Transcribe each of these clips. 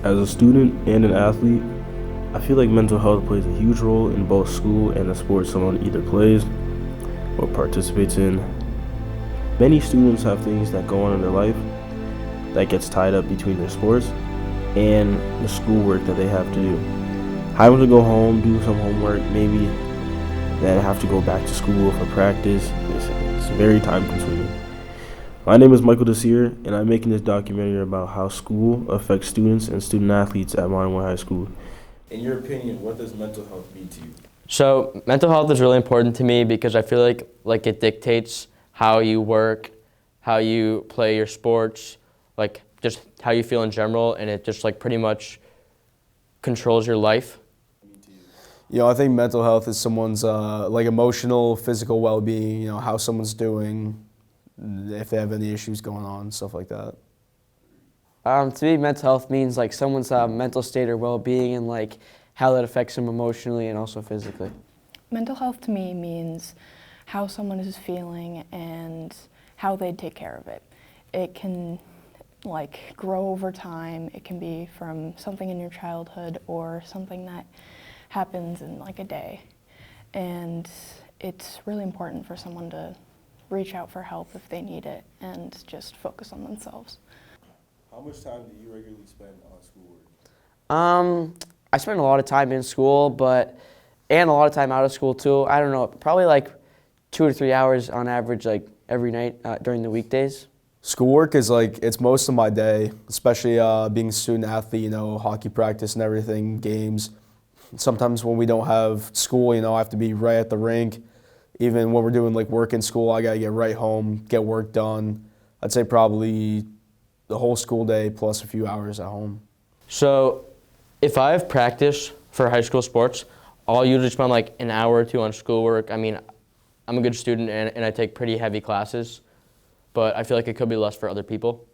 As a student and an athlete, I feel like mental health plays a huge role in both school and the sport someone either plays or participates in. Many students have things that go on in their life that gets tied up between their sports and the schoolwork that they have to do. Having to go home, do some homework, maybe then have to go back to school for practice. It's very time consuming. My name is Michael Desir, and I'm making this documentary about how school affects students and student athletes at Monomoy High School. In your opinion, what does mental health mean to you? So mental health is really important to me because I feel like it dictates how you work, how you play your sports, like just how you feel in general, and it just like pretty much controls your life. I think mental health is someone's like emotional, physical well-being, how someone's doing, if they have any issues going on, stuff like that. To me, mental health means like someone's mental state or well-being and like how that affects them emotionally and also physically. Mental health to me means how someone is feeling and how they take care of it. It can like grow over time. It can be from something in your childhood or something that happens in like a day. And it's really important for someone to reach out for help if they need it and just focus on themselves. How much time do you regularly spend on schoolwork? I spend a lot of time in school, and a lot of time out of school too. I don't know, probably like 2 to 3 hours on average, like every night during the weekdays. Schoolwork is it's most of my day, especially being a student athlete, hockey practice and everything, games. Sometimes when we don't have school, I have to be right at the rink. Even when we're doing like work in school, I gotta get right home, get work done. I'd say probably the whole school day plus a few hours at home. So if I have practice for high school sports, I'll usually spend like an hour or two on schoolwork. I mean, I'm a good student and I take pretty heavy classes, but I feel like it could be less for other people.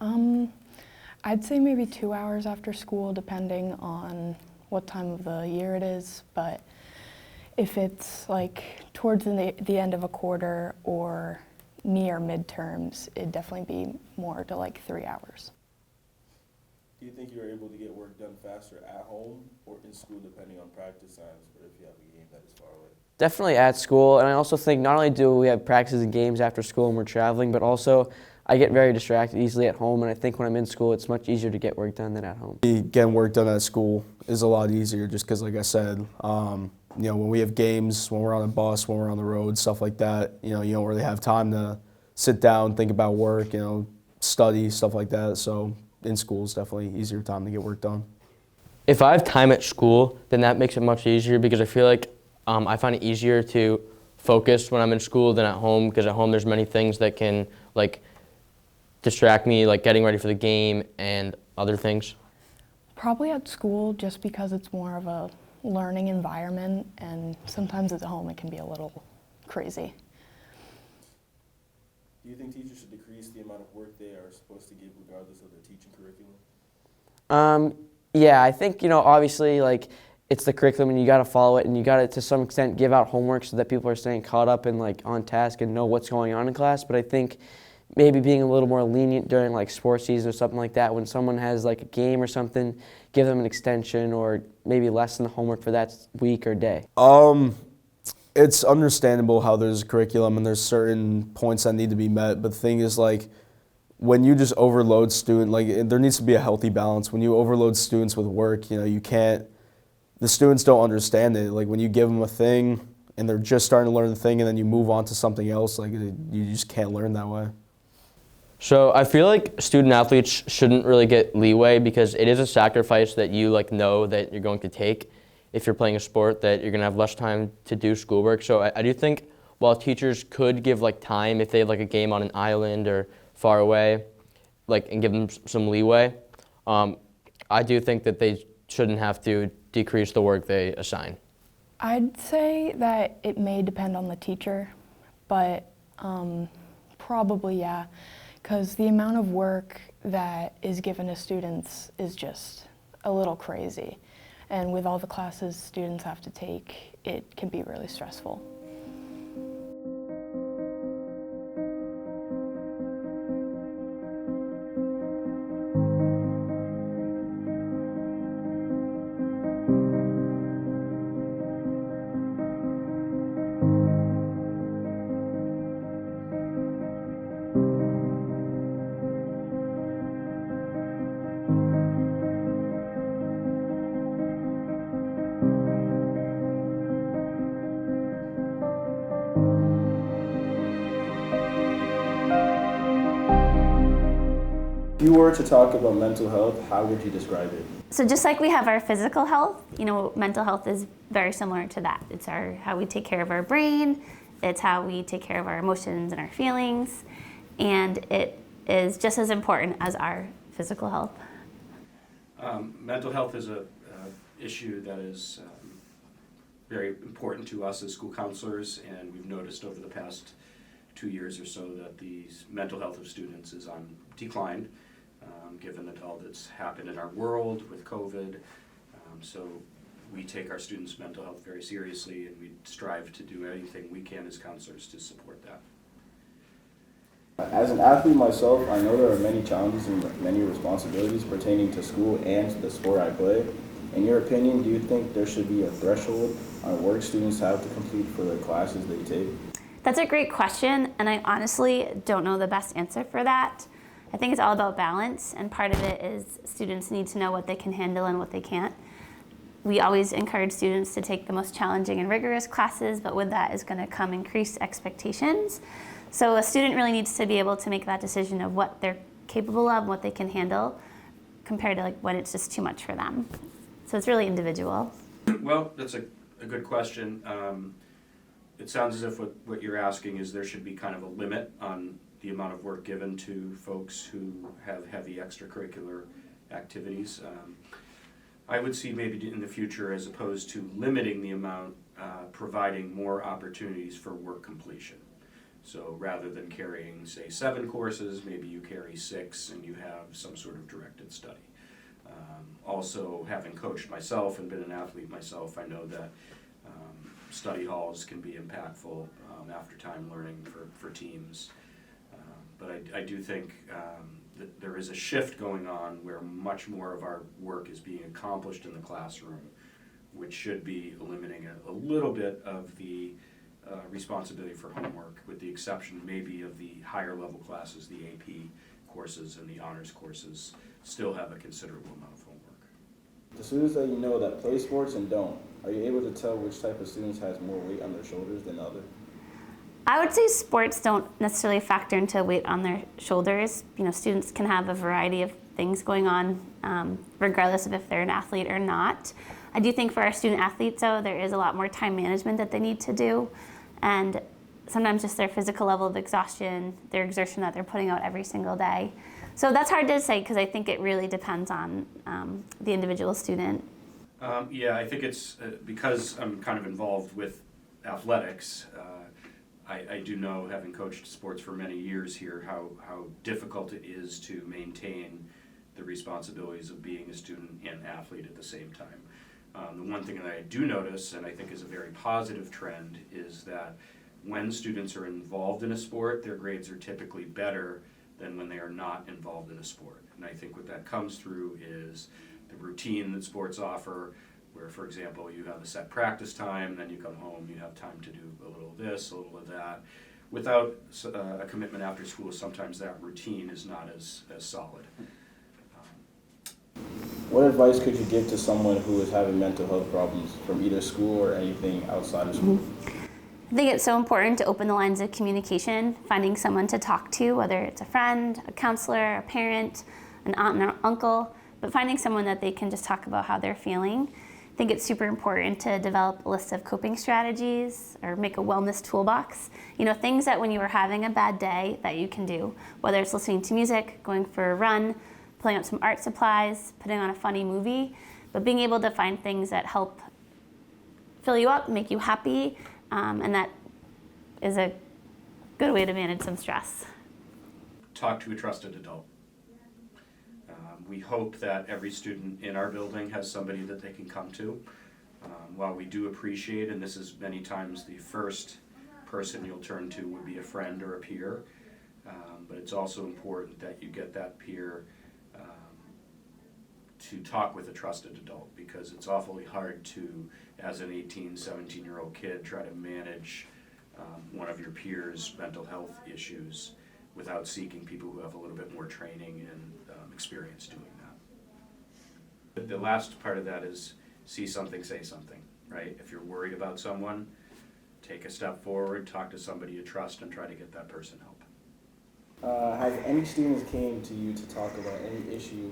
I'd say maybe 2 hours after school, depending on what time of the year it is, but if it's like towards the end of a quarter or near midterms, it'd definitely be more to like 3 hours. Do you think you're able to get work done faster at home or in school, depending on practice times, or if you have a game that is far away? Definitely at school, and I also think not only do we have practices and games after school and we're traveling, but also I get very distracted easily at home, and I think when I'm in school, it's much easier to get work done than at home. Getting work done at school is a lot easier just because, like I said, when we have games, when we're on a bus, when we're on the road, stuff like that, you don't really have time to sit down, think about work, study, stuff like that. So in school is definitely easier time to get work done. If I have time at school, then that makes it much easier because I feel like I find it easier to focus when I'm in school than at home, because at home there's many things that can like distract me, like getting ready for the game and other things. Probably at school, just because it's more of a learning environment, and sometimes at home it can be a little crazy. Do you think teachers should decrease the amount of work they are supposed to give regardless of their teaching curriculum? Yeah, I think, obviously, like, it's the curriculum and you got to follow it, and you got to, to some extent, give out homework so that people are staying caught up and, like, on task and know what's going on in class. But I think maybe being a little more lenient during, like, sports season or something like that, when someone has, like, a game or something, give them an extension or maybe lessen the homework for that week or day. It's understandable how there's a curriculum and there's certain points that need to be met, but the thing is, like, when you just overload there needs to be a healthy balance. When you overload students with work, the students don't understand it. Like, when you give them a thing and they're just starting to learn the thing and then you move on to something else, you just can't learn that way. So I feel like student athletes shouldn't really get leeway because it is a sacrifice that you know that you're going to take if you're playing a sport, that you're going to have less time to do schoolwork. So I do think while teachers could give time if they have a game on an island or far away, and give them some leeway, I do think that they shouldn't have to decrease the work they assign. I'd say that it may depend on the teacher, but probably yeah, because the amount of work that is given to students is just a little crazy. And with all the classes students have to take, it can be really stressful. If you were to talk about mental health, how would you describe it? So just like we have our physical health, mental health is very similar to that. It's how we take care of our brain, it's how we take care of our emotions and our feelings, and it is just as important as our physical health. Mental health is a issue that is very important to us as school counselors, and we've noticed over the past 2 years or so that the mental health of students is on decline, given all that's happened in our world with COVID. So we take our students' mental health very seriously, and we strive to do anything we can as counselors to support that. As an athlete myself, I know there are many challenges and many responsibilities pertaining to school and to the sport I play. In your opinion, do you think there should be a threshold on work students have to complete for the classes they take? That's a great question, and I honestly don't know the best answer for that. I think it's all about balance, and part of it is students need to know what they can handle and what they can't. We always encourage students to take the most challenging and rigorous classes, but with that is going to come increased expectations. So a student really needs to be able to make that decision of what they're capable of, what they can handle, compared to when it's just too much for them. So it's really individual. Well, that's a good question. It sounds as if what you're asking is there should be kind of a limit on the amount of work given to folks who have heavy extracurricular activities. I would see maybe in the future, as opposed to limiting the amount, providing more opportunities for work completion. So rather than carrying, say, 7 courses, maybe you carry 6 and you have some sort of directed study. Also, having coached myself and been an athlete myself, I know that study halls can be impactful after time learning for teams. But I do think that there is a shift going on where much more of our work is being accomplished in the classroom, which should be eliminating a little bit of the responsibility for homework, with the exception maybe of the higher level classes. The AP courses and the honors courses still have a considerable amount of homework. The students that you know that play sports and don't, are you able to tell which type of students has more weight on their shoulders than others? I would say sports don't necessarily factor into weight on their shoulders. Students can have a variety of things going on, regardless of if they're an athlete or not. I do think for our student athletes, though, there is a lot more time management that they need to do, and sometimes just their physical level of exhaustion, their exertion that they're putting out every single day. So that's hard to say because I think it really depends on the individual student. Yeah, I think it's because I'm kind of involved with athletics. I do know, having coached sports for many years here, how difficult it is to maintain the responsibilities of being a student and athlete at the same time. The one thing that I do notice, and I think is a very positive trend, is that when students are involved in a sport, their grades are typically better than when they are not involved in a sport. And I think what that comes through is the routine that sports offer, where, for example, you have a set practice time, then you come home, you have time to do a little of this, a little of that. Without a commitment after school, sometimes that routine is not as solid. What advice could you give to someone who is having mental health problems from either school or anything outside of school? I think it's so important to open the lines of communication, finding someone to talk to, whether it's a friend, a counselor, a parent, an aunt and an uncle, but finding someone that they can just talk about how they're feeling. I think it's super important to develop a list of coping strategies or make a wellness toolbox. Things that when you are having a bad day that you can do, whether it's listening to music, going for a run, pulling up some art supplies, putting on a funny movie, but being able to find things that help fill you up, make you happy, and that is a good way to manage some stress. Talk to a trusted adult. We hope that every student in our building has somebody that they can come to. While we do appreciate, and this is many times the first person you'll turn to would be a friend or a peer, but it's also important that you get that peer to talk with a trusted adult, because it's awfully hard to, as an 18, 17-year-old kid, try to manage one of your peers' mental health issues without seeking people who have a little bit more training and experience doing that. The last part of that is see something, say something, right? If you're worried about someone, take a step forward, talk to somebody you trust, and try to get that person help. Have any students came to you to talk about any issue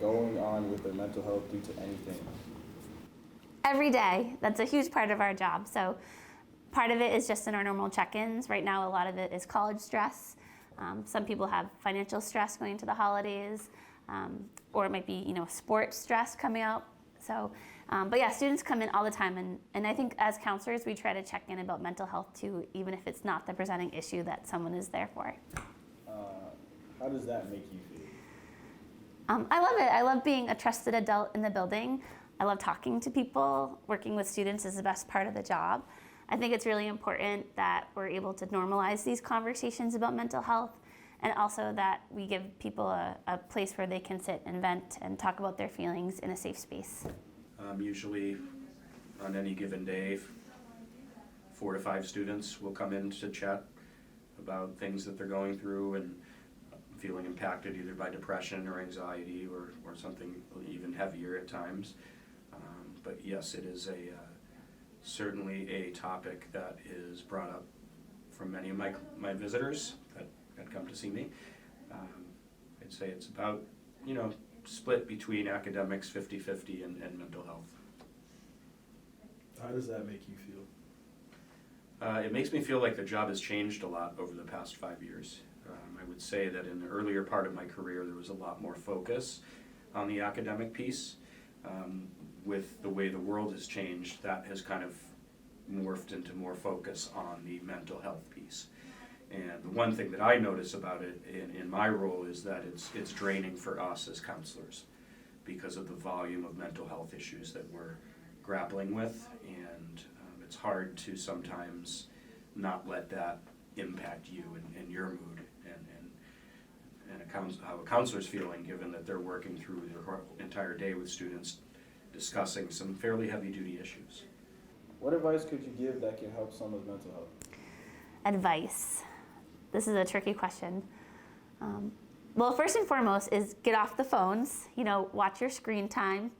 going on with their mental health due to anything? Every day. That's a huge part of our job. So part of it is just in our normal check-ins. Right now, a lot of it is college stress. Some people have financial stress going into the holidays, or it might be, sports stress coming out. So, but yeah, students come in all the time, and I think as counselors, we try to check in about mental health too, even if it's not the presenting issue that someone is there for. How does that make you feel? I love it. I love being a trusted adult in the building. I love talking to people. Working with students is the best part of the job. I think it's really important that we're able to normalize these conversations about mental health, and also that we give people a place where they can sit and vent and talk about their feelings in a safe space. Usually on any given day, 4 to 5 students will come in to chat about things that they're going through and feeling impacted either by depression or anxiety or something even heavier at times. But yes, it is certainly a topic that is brought up from many of my visitors that come to see me. I'd say it's about, split between academics 50-50 and mental health. How does that make you feel? It makes me feel like the job has changed a lot over the past 5 years. I would say that in the earlier part of my career, there was a lot more focus on the academic piece. With the way the world has changed, that has kind of morphed into more focus on the mental health piece. And the one thing that I notice about it in my role is that it's draining for us as counselors because of the volume of mental health issues that we're grappling with, and it's hard to sometimes not let that impact you and your mood and how a counselor's feeling, given that they're working through their entire day with students discussing some fairly heavy-duty issues. What advice could you give that can help someone's mental health? Advice. This is a tricky question. Well, first and foremost is get off the phones, watch your screen time.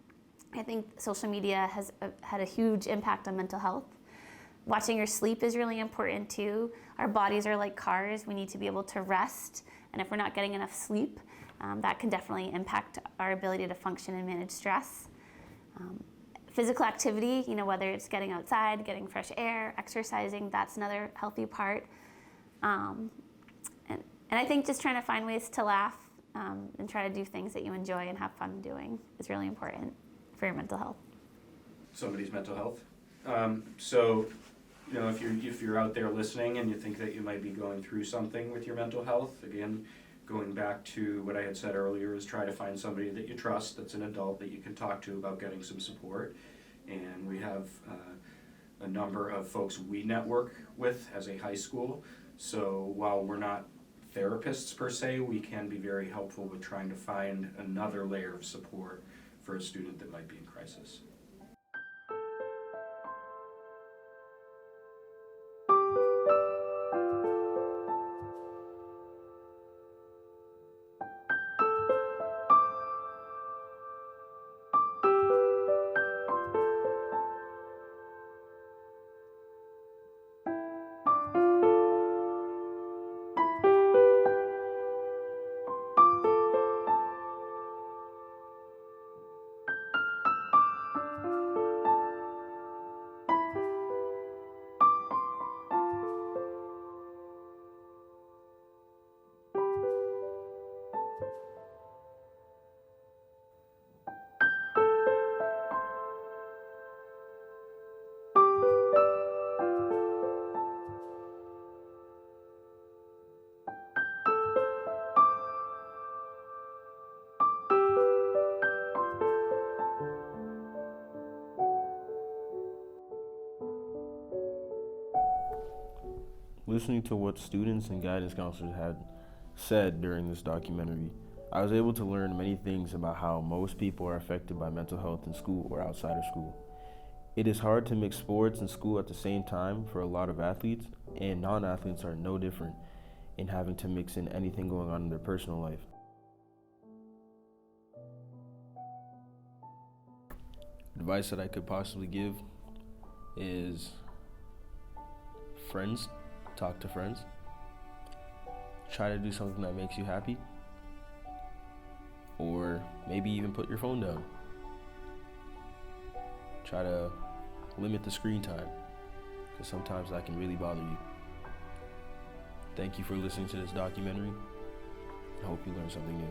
I think social media has had a huge impact on mental health. Watching your sleep is really important too. Our bodies are like cars. We need to be able to rest. And if we're not getting enough sleep, that can definitely impact our ability to function and manage stress. Physical activity, whether it's getting outside, getting fresh air, exercising, that's another healthy part. And I think just trying to find ways to laugh and try to do things that you enjoy and have fun doing is really important for your mental health. Somebody's mental health. So, if you're out there listening and you think that you might be going through something with your mental health, again, going back to what I had said earlier, is try to find somebody that you trust, that's an adult that you can talk to about getting some support. And we have a number of folks we network with as a high school. So while we're not therapists per se, we can be very helpful with trying to find another layer of support for a student that might be in crisis. Listening to what students and guidance counselors had said during this documentary, I was able to learn many things about how most people are affected by mental health in school or outside of school. It is hard to mix sports and school at the same time for a lot of athletes, and non-athletes are no different in having to mix in anything going on in their personal life. Advice that I could possibly give is friends. Talk to friends. try to do something that makes you happy, or maybe even put your phone down. Try to limit the screen time, because sometimes that can really bother you. Thank you for listening to this documentary. I hope you learned something new.